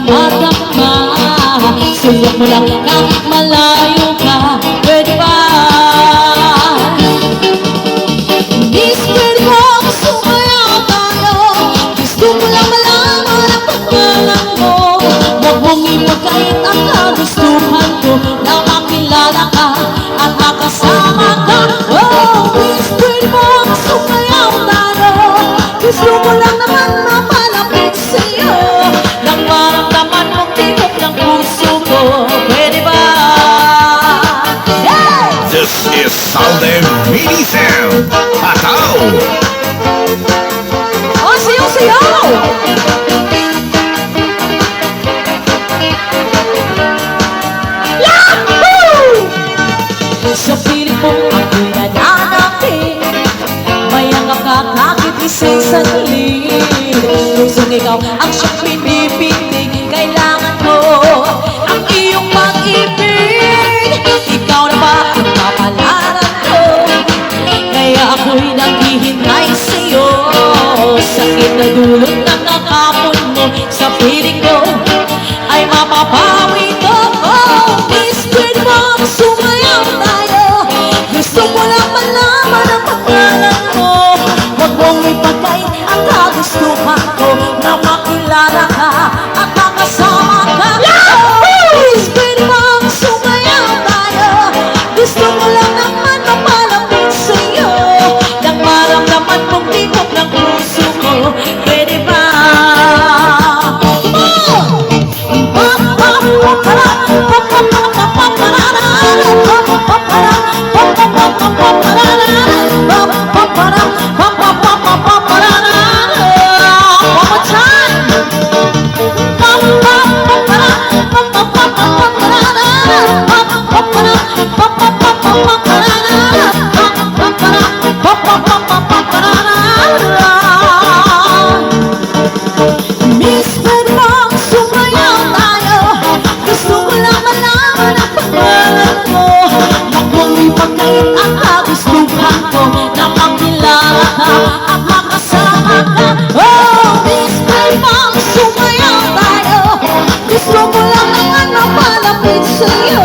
madama. Sulok mo lang kahit malayo ka, pwede ba? Miss, pwede mo ako sumayaw tayo. Gusto ko lang malaman ang pangalan mo. Huwag mong ipagkait ang kagustuhan ko na makilala ka at makasama ka. Oh, miss, pwede mo ako sumayaw tayo. Gusto ko lang naman mapalapit sa'yo, nang maramdaman mong tibok ng puso ko, pwede ba? Yeah! This is Salde Mini Sound. Ataw! Oh, sayaw, sayaw! Yahoo! Sa piling mo ako'y nananapin, mayangap ka kahit isang saglit. Pusong ikaw ang siyang pinipintig, kailangan ko ang iyong pag-ibig. Ikaw na ba ang kapalaran ko? Kaya ako'y naghihintay sa'yo. Sakit na dulot ng nakapon mo sa piling ko ay mapapawi ko. Oh, miss, pwede mo sumayaw tayo. Gusto ko lang malaman ang pangalan mo. Huwag mong ipagkait ang kagustuhan ko na makilala ka at makasama ka. Oh, miss, pwede mo sumayaw tayo. Gusto ko lang naman mapalapit sa'yo, nang maramdaman mong tibok ng puso ko, pwede ba? Miss, pwede bang sumayaw tayo? Gusto ko lang malaman ang pangalan mo. Huwag mong ipagkait ang kagustuhan ko na makilala ka at makasama ka. Oh, miss, pwede bang sumayaw tayo? Gusto ko lang naman mapalapit sa'yo,